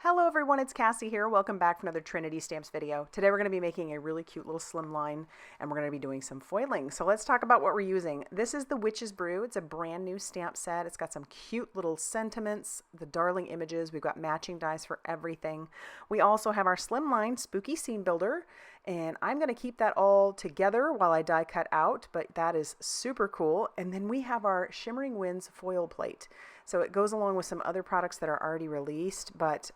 Hello everyone, it's Cassie here. Welcome back for another Trinity Stamps video. Today we're going to be making a really cute little slimline and we're going to be doing some foiling. So let's talk about what we're using. This is the Witch's Brew. It's a brand new stamp set. It's got some cute little sentiments, the darling images. We've got matching dies for everything. We also have our Slimline Spooky Scene Builder, and I'm going to keep that all together while I die cut out, but that is super cool. And then we have our Shimmering Winds foil plate. So it goes along with some other products that are already released, but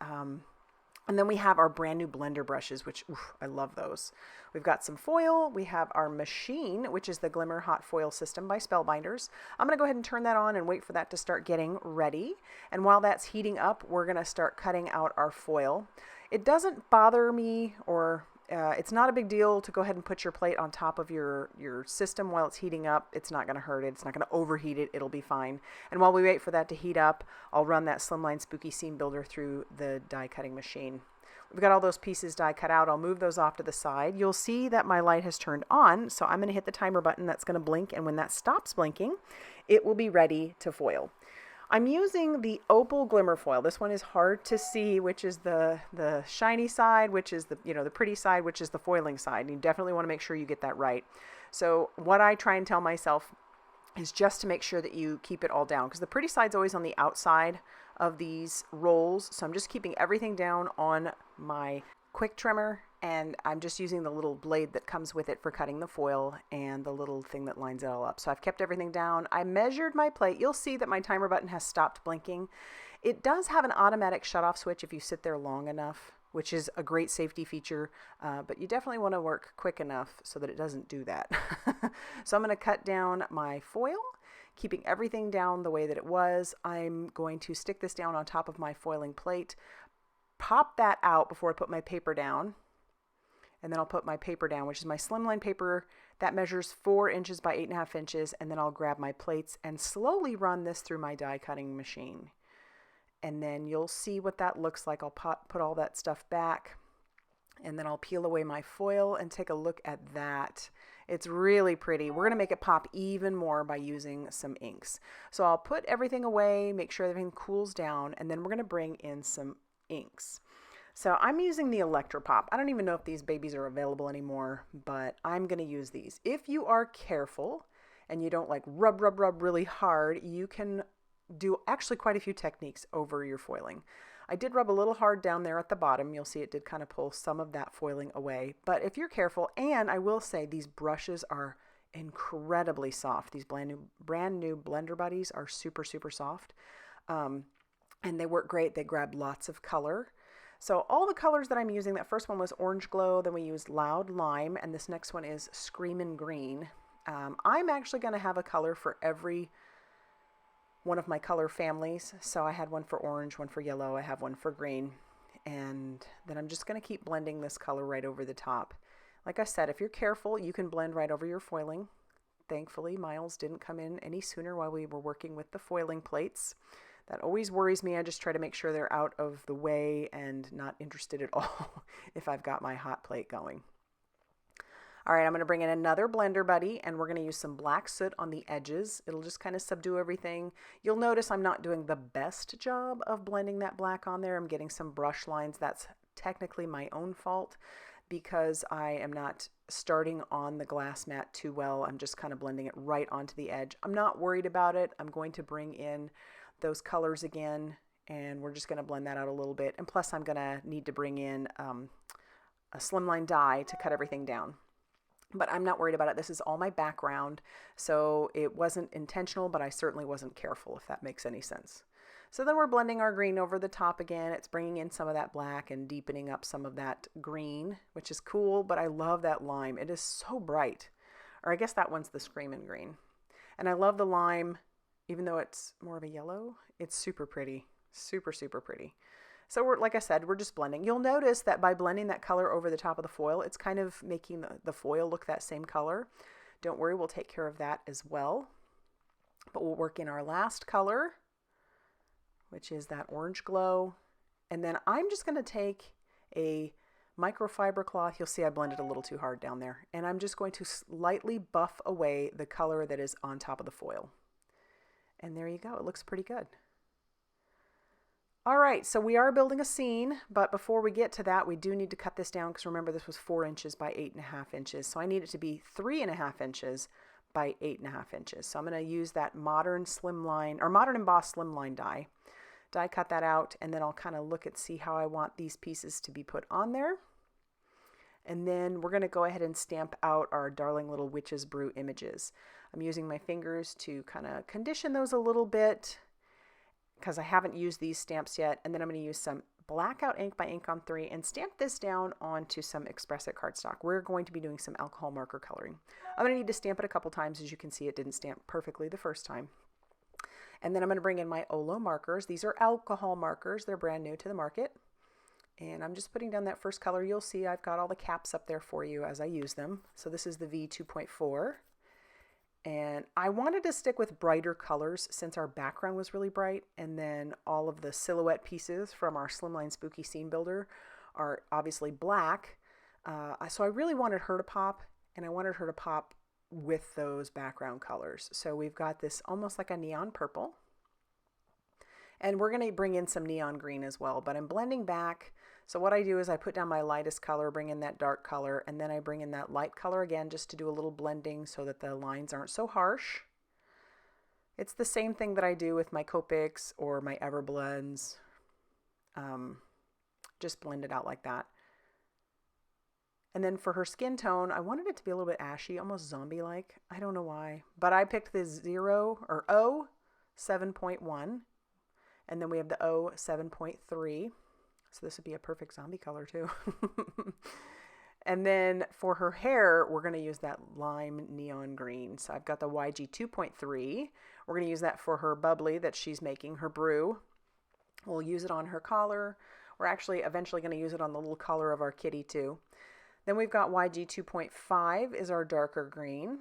and then we have our brand new blender brushes, which I love those. We've got some foil. We have our machine, which is the Glimmer hot foil system by Spellbinders. I'm going to go ahead and turn that on and wait for that to start getting ready. And while that's heating up, we're going to start cutting out our foil. It doesn't bother me, or it's not a big deal to go ahead and put your plate on top of your system while it's heating up. It's not going to hurt it. It's not going to overheat it. It'll be fine. And while we wait for that to heat up, I'll run that Slimline Spooky Scene Builder through the die cutting machine. We've got all those pieces die cut out. I'll move those off to the side. You'll see that my light has turned on, so I'm going to hit the timer button. That's going to blink, and when that stops blinking, it will be ready to foil. I'm using the Opal Glimmer foil. This one is hard to see, which is the shiny side, which is the pretty side, which is the foiling side. And you definitely want to make sure you get that right. So what I try and tell myself is just to make sure that you keep it all down, because the pretty side's always on the outside of these rolls. So I'm just keeping everything down on my quick trimmer, and I'm just using the little blade that comes with it for cutting the foil and the little thing that lines it all up. So I've kept everything down. I measured my plate. You'll see that my timer button has stopped blinking. It does have an automatic shutoff switch if you sit there long enough, which is a great safety feature, but you definitely want to work quick enough so that it doesn't do that. So I'm going to cut down my foil, keeping everything down the way that it was. I'm going to stick this down on top of my foiling plate, pop that out before I put my paper down, and then I'll put my paper down, which is my Slimline paper that measures 4 inches by 8.5 inches, and then I'll grab my plates and slowly run this through my die cutting machine. And then you'll see what that looks like. I'll put all that stuff back, and then I'll peel away my foil and take a look at that. It's really pretty. We're going to make it pop even more by using some inks. So I'll put everything away, make sure everything cools down, and then we're going to bring in some inks. So I'm using the Electropop. I don't even know if these babies are available anymore, but I'm going to use these. If you are careful and you don't like rub really hard, you can do actually quite a few techniques over your foiling. I did rub a little hard down there at the bottom. You'll see it did kind of pull some of that foiling away. But if you're careful, and I will say these brushes are incredibly soft. These brand new blender buddies are super soft. And they work great. They grab lots of color. So all the colors that I'm using, that first one was Orange Glow, then we used Loud Lime, and this next one is Screamin' Green. I'm actually going to have a color for every one of my color families. So I had one for orange, one for yellow, I have one for green, and then I'm just going to keep blending this color right over the top. Like I said, if you're careful, you can blend right over your foiling. Thankfully, Miles didn't come in any sooner while we were working with the foiling plates. That always worries me. I just try to make sure they're out of the way and not interested at all if I've got my hot plate going. All right, I'm going to bring in another blender buddy, and we're going to use some black soot on the edges. It'll just kind of subdue everything. You'll notice I'm not doing the best job of blending that black on there. I'm getting some brush lines. That's technically my own fault because I am not starting on the glass mat too well. I'm just kind of blending it right onto the edge. I'm not worried about it. I'm going to bring in those colors again, and we're just going to blend that out a little bit. And plus I'm going to need to bring in a Slimline die to cut everything down. But I'm not worried about it. This is all my background, so it wasn't intentional, but I certainly wasn't careful, if that makes any sense. So then we're blending our green over the top again. It's bringing in some of that black and deepening up some of that green, which is cool, but I love that lime. It is so bright. Or I guess that one's the Screamin' Green. And I love the lime. Even though it's more of a yellow, it's super pretty, super pretty. So like I said, we're just blending. You'll notice that by blending that color over the top of the foil, it's kind of making the foil look that same color. Don't worry, we'll take care of that as well. But we'll work in our last color, which is that Orange Glow. And then I'm just going to take a microfiber cloth. You'll see I blended a little too hard down there. And I'm just going to slightly buff away the color that is on top of the foil. And there you go. It looks pretty good. All right, so we are building a scene, but before we get to that, we do need to cut this down because remember this was 4 inches by 8.5 inches. So I need it to be 3.5 inches by 8.5 inches. So I'm going to use that modern Slimline or modern embossed Slimline die cut that out, and then I'll kind of look see how I want these pieces to be put on there. And then we're going to go ahead and stamp out our darling little Witch's Brew images. I'm using my fingers to kind of condition those a little bit because I haven't used these stamps yet. And then I'm going to use some blackout ink by Ink on 3 and stamp this down onto some Express It cardstock. We're going to be doing some alcohol marker coloring. I'm going to need to stamp it a couple times. As you can see, it didn't stamp perfectly the first time. And then I'm going to bring in my Olo markers. These are alcohol markers. They're brand new to the market. And I'm just putting down that first color. You'll see I've got all the caps up there for you as I use them. So this is the V2.4. And I wanted to stick with brighter colors since our background was really bright. And then all of the silhouette pieces from our Slimline Spooky Scene Builder are obviously black. So I really wanted her to pop, and I wanted her to pop with those background colors. So we've got this almost like a neon purple. And we're going to bring in some neon green as well, but I'm blending back. So what I do is I put down my lightest color, bring in that dark color, and then I bring in that light color again just to do a little blending so that the lines aren't so harsh. It's the same thing that I do with my Copics or my Everblends. Just blend it out like that. And then for her skin tone, I wanted it to be a little bit ashy, almost zombie-like. I don't know why, but I picked the O 7.1. And then we have the O 7.3. So this would be a perfect zombie color too. And then for her hair, we're going to use that lime neon green. So I've got the YG 2.3. We're going to use that for her bubbly that she's making, her brew. We'll use it on her collar. We're actually eventually going to use it on the little collar of our kitty too. Then we've got YG 2.5 is our darker green.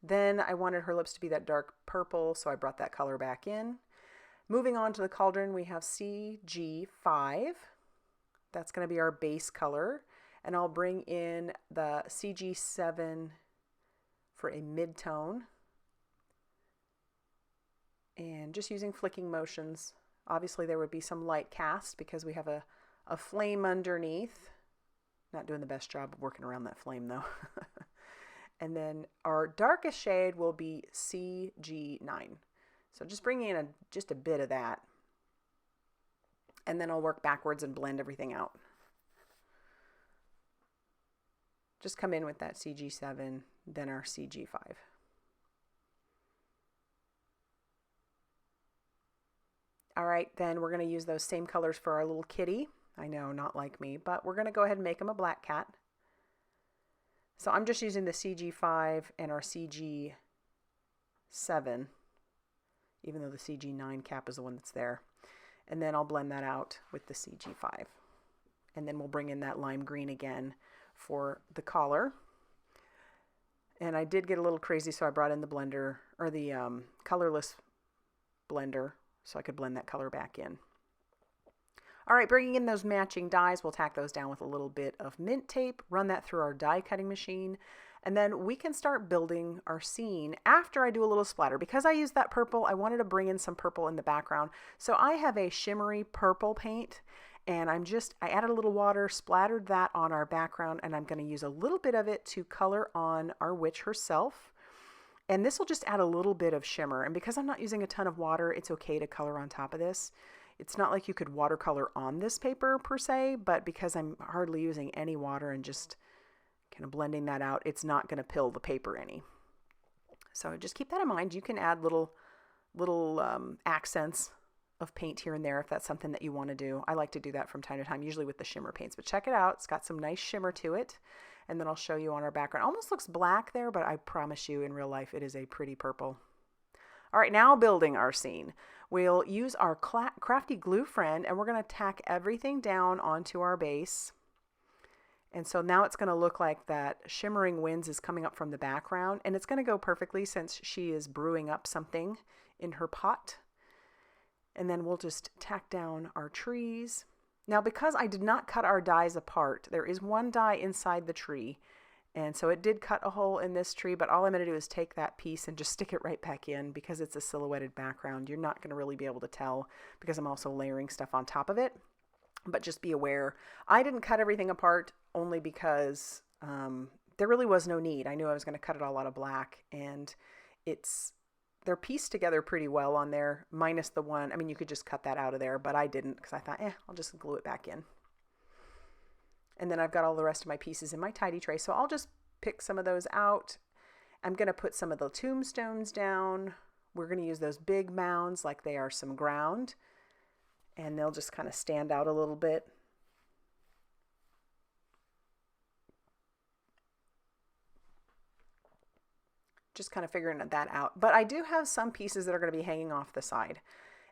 Then I wanted her lips to be that dark purple, so I brought that color back in. Moving on to the cauldron, we have CG5. That's going to be our base color. And I'll bring in the CG7 for a mid-tone. And just using flicking motions. Obviously there would be some light cast because we have a flame underneath. Not doing the best job of working around that flame though. And then our darkest shade will be CG9. So just bringing in just a bit of that. And then I'll work backwards and blend everything out. Just come in with that CG7, then our CG5. All right, then we're going to use those same colors for our little kitty. I know, not like me, but we're going to go ahead and make him a black cat. So I'm just using the CG5 and our CG7, even though the CG9 cap is the one that's there. And then I'll blend that out with the CG5. And then we'll bring in that lime green again for the collar. And I did get a little crazy, so I brought in the blender, or the colorless blender, so I could blend that color back in. All right, bringing in those matching dies, we'll tack those down with a little bit of mint tape, run that through our die cutting machine, and then we can start building our scene after I do a little splatter. Because I used that purple, I wanted to bring in some purple in the background. So I have a shimmery purple paint, and I added a little water, splattered that on our background, and I'm going to use a little bit of it to color on our witch herself. And this will just add a little bit of shimmer. And because I'm not using a ton of water, it's okay to color on top of this. It's not like you could watercolor on this paper per se, but because I'm hardly using any water and just kind of blending that out, it's not going to pill the paper any. So just keep that in mind. You can add little accents of paint here and there if that's something that you want to do. I like to do that from time to time, usually with the shimmer paints, but check it out. It's got some nice shimmer to it. And then I'll show you on our background. Almost looks black there, but I promise you in real life it is a pretty purple. All right, now building our scene. We'll use our Crafty Gluefriend, and we're going to tack everything down onto our base. And so now it's going to look like that Shimmering Winds is coming up from the background, and it's going to go perfectly since she is brewing up something in her pot. And then we'll just tack down our trees. Now, because I did not cut our dies apart, there is one die inside the tree, And so it did cut a hole in this tree, but all I'm going to do is take that piece and just stick it right back in because it's a silhouetted background. You're not going to really be able to tell because I'm also layering stuff on top of it. But just be aware, I didn't cut everything apart only because there really was no need. I knew I was going to cut it all out of black, and they're pieced together pretty well on there, minus the one. I mean, you could just cut that out of there, but I didn't because I thought, I'll just glue it back in. And then I've got all the rest of my pieces in my tidy tray, so I'll just pick some of those out. I'm going to put some of the tombstones down. We're going to use those big mounds like they are some ground, and they'll just kind of stand out a little bit. Just kind of figuring that out. But I do have some pieces that are going to be hanging off the side,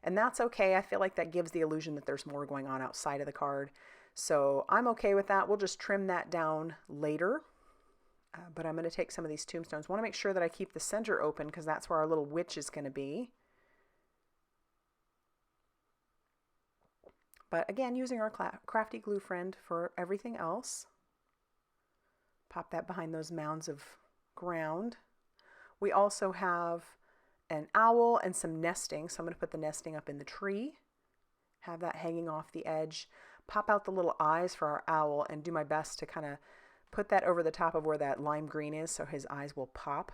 and that's okay. I feel like that gives the illusion that there's more going on outside of the card. So I'm okay with that. We'll just trim that down later. But I'm going to take some of these tombstones. I want to make sure that I keep the center open because that's where our little witch is going to be. But again, using our Crafty Gluefriend for everything else. Pop that behind those mounds of ground. We also have an owl and some nesting. So I'm going to put the nesting up in the tree. Have that hanging off the edge. Pop out the little eyes for our owl and do my best to kind of put that over the top of where that lime green is so his eyes will pop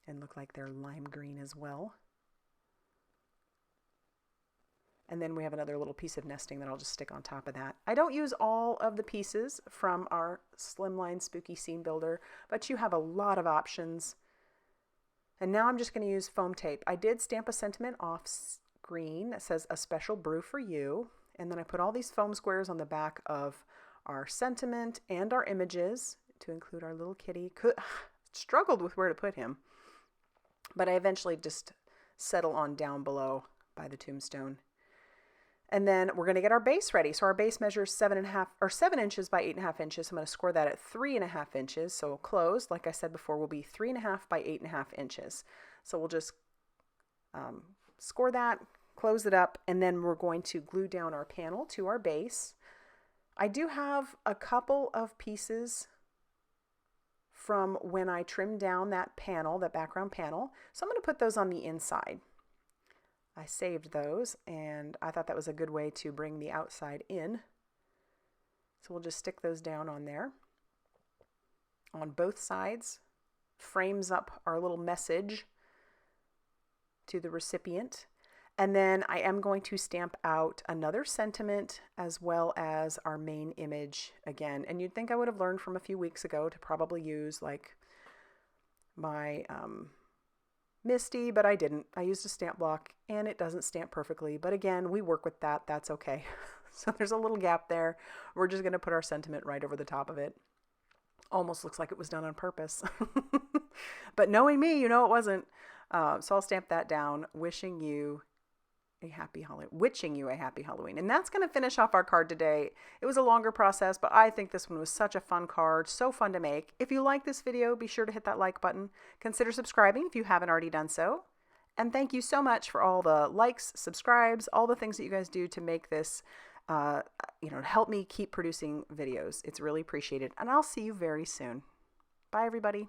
and look like they're lime green as well. And then we have another little piece of nesting that I'll just stick on top of that. I don't use all of the pieces from our Slimline Spooky Scene Builder, but you have a lot of options. And now I'm just going to use foam tape. I did stamp a sentiment off screen that says a special brew for you. And then I put all these foam squares on the back of our sentiment and our images to include our little kitty. Struggled with where to put him, but I eventually just settle on down below by the tombstone. And then we're going to get our base ready. So our base measures 7 inches by 8.5 inches. I'm going to score that at 3.5 inches. So closed, like I said before, will be 3.5 by 8.5 inches. So we'll just score that, close it up, and then we're going to glue down our panel to our base. I do have a couple of pieces from when I trimmed down that panel, that background panel. So I'm going to put those on the inside. I saved those, and I thought that was a good way to bring the outside in. So we'll just stick those down on there. On both sides, frames up our little message to the recipient. And then I am going to stamp out another sentiment as well as our main image again. And you'd think I would have learned from a few weeks ago to probably use like my Misty, but I didn't. I used a stamp block and it doesn't stamp perfectly. But again, we work with that. That's okay. So there's a little gap there. We're just going to put our sentiment right over the top of it. Almost looks like it was done on purpose. But knowing me, you know it wasn't. So I'll stamp that down, wishing you a happy Halloween. And that's going to finish off our card today. It was a longer process, but I think this one was such a fun card, so fun to make. If you like this video, be sure to hit that like button. Consider subscribing if you haven't already done so. And thank you so much for all the likes, subscribes, all the things that you guys do to make this, help me keep producing videos. It's really appreciated. And I'll see you very soon. Bye, everybody.